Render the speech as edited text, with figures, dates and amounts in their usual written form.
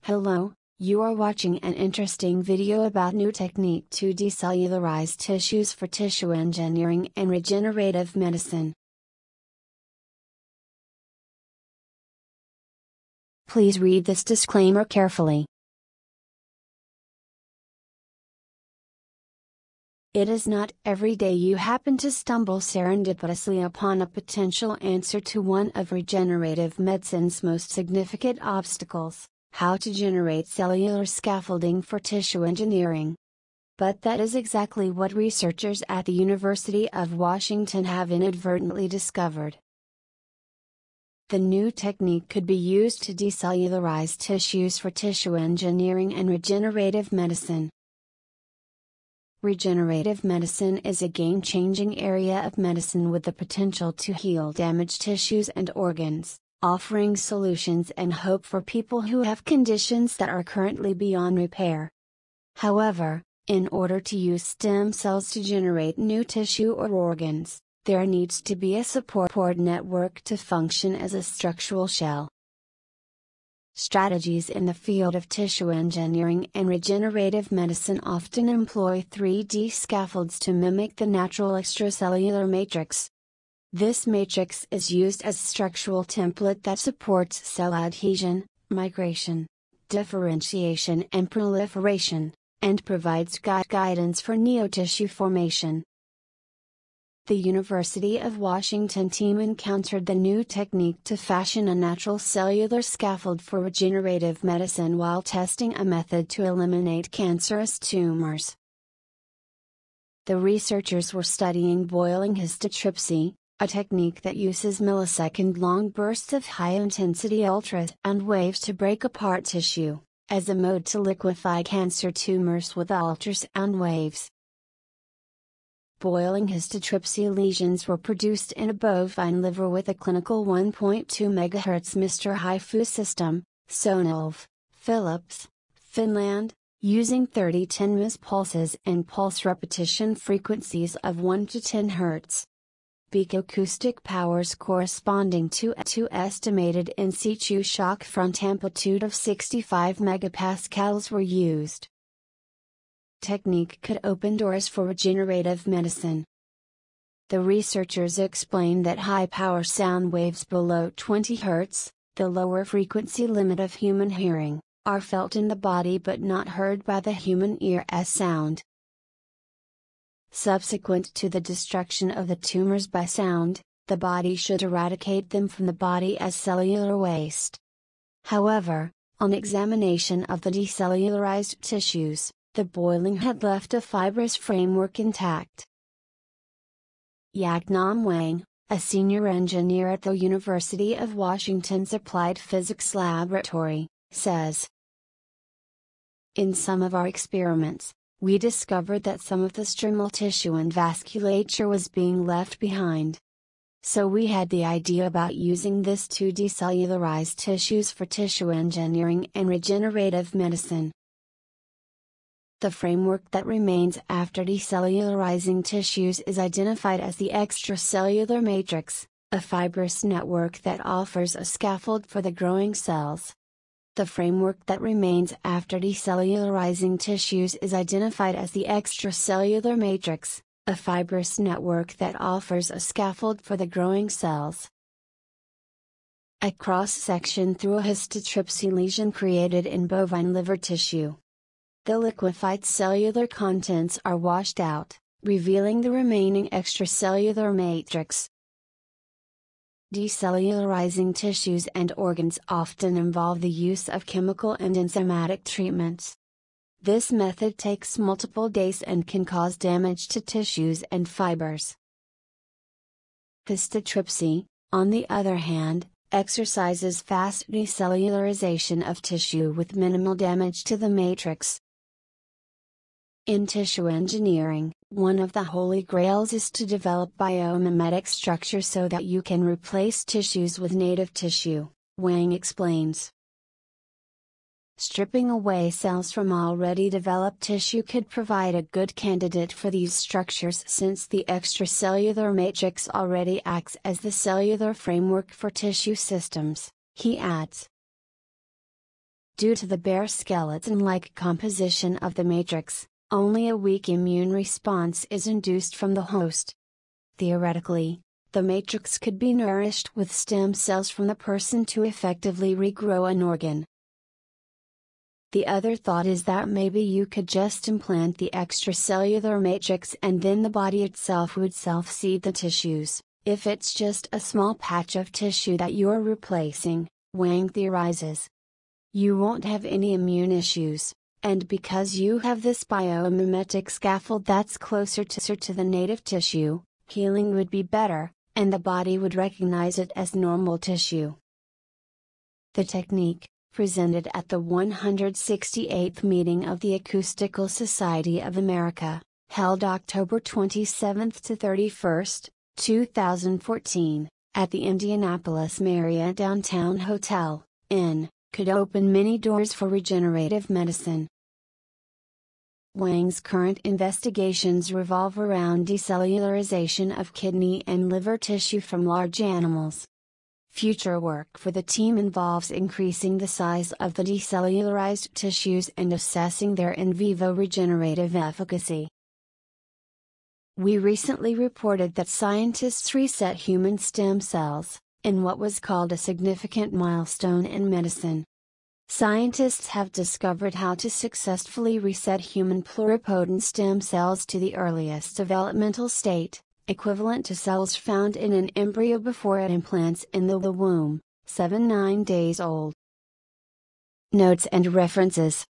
Hello, you are watching an interesting video about new technique to decellularize tissues for tissue engineering and regenerative medicine. Please read this disclaimer carefully. It is not every day you happen to stumble serendipitously upon a potential answer to one of regenerative medicine's most significant obstacles: how to generate cellular scaffolding for tissue engineering. But that is exactly what researchers at the University of Washington have inadvertently discovered. The new technique could be used to decellularize tissues for tissue engineering and regenerative medicine. Regenerative medicine is a game-changing area of medicine with the potential to heal damaged tissues and organs, offering solutions and hope for people who have conditions that are currently beyond repair. However, in order to use stem cells to generate new tissue or organs, there needs to be a support network to function as a structural shell. Strategies in the field of tissue engineering and regenerative medicine often employ 3D scaffolds to mimic the natural extracellular matrix. This matrix is used as a structural template that supports cell adhesion, migration, differentiation and proliferation, and provides guidance for neotissue formation. The University of Washington team encountered the new technique to fashion a natural cellular scaffold for regenerative medicine while testing a method to eliminate cancerous tumors. The researchers were studying boiling histotripsy, a technique that uses millisecond-long bursts of high-intensity ultrasound waves to break apart tissue, as a mode to liquefy cancer tumors with ultrasound waves. Boiling histotripsy lesions were produced in a bovine liver with a clinical 1.2 MHz Mr. HIFU system, Sonilv, Philips, Finland, using 30-10 ms pulses and pulse repetition frequencies of 1 to 10 Hz. Peak acoustic powers corresponding to estimated in situ shock front amplitude of 65 megapascals were used. Technique could open doors for regenerative medicine. The researchers explained that high-power sound waves below 20 Hz, the lower frequency limit of human hearing, are felt in the body but not heard by the human ear as sound. Subsequent to the destruction of the tumors by sound, the body should eradicate them from the body as cellular waste. However, on examination of the decellularized tissues, the boiling had left a fibrous framework intact. Yagnam Wang, a senior engineer at the University of Washington's Applied Physics Laboratory, says, "In some of our experiments, we discovered that some of the stromal tissue and vasculature was being left behind. So we had the idea about using this to decellularize tissues for tissue engineering and regenerative medicine. The framework that remains after decellularizing tissues is identified as the extracellular matrix, a fibrous network that offers a scaffold for the growing cells. The framework that remains after decellularizing tissues is identified as the extracellular matrix, a fibrous network that offers a scaffold for the growing cells." A cross-section through a histotripsy lesion created in bovine liver tissue. The liquefied cellular contents are washed out, revealing the remaining extracellular matrix. Decellularizing tissues and organs often involve the use of chemical and enzymatic treatments. This method takes multiple days and can cause damage to tissues and fibers. Histotripsy, on the other hand, exercises fast decellularization of tissue with minimal damage to the matrix. In tissue engineering, one of the holy grails is to develop biomimetic structure so that you can replace tissues with native tissue, Wang explains. Stripping away cells from already developed tissue could provide a good candidate for these structures since the extracellular matrix already acts as the cellular framework for tissue systems, he adds. Due to the bare skeleton-like composition of the matrix, only a weak immune response is induced from the host. Theoretically, the matrix could be nourished with stem cells from the person to effectively regrow an organ. The other thought is that maybe you could just implant the extracellular matrix and then the body itself would self-seed the tissues, if it's just a small patch of tissue that you're replacing, Wang theorizes. You won't have any immune issues, and because you have this biomimetic scaffold that's closer to the native tissue, healing would be better, and the body would recognize it as normal tissue. The technique, presented at the 168th meeting of the Acoustical Society of America, held October 27 to 31, 2014, at the Indianapolis Marriott Downtown Hotel, Inn, could open many doors for regenerative medicine. Wang's current investigations revolve around decellularization of kidney and liver tissue from large animals. Future work for the team involves increasing the size of the decellularized tissues and assessing their in vivo regenerative efficacy. We recently reported that scientists reset human stem cells, in what was called a significant milestone in medicine. Scientists have discovered how to successfully reset human pluripotent stem cells to the earliest developmental state, equivalent to cells found in an embryo before it implants in the womb, 7–9 days old. Notes and references.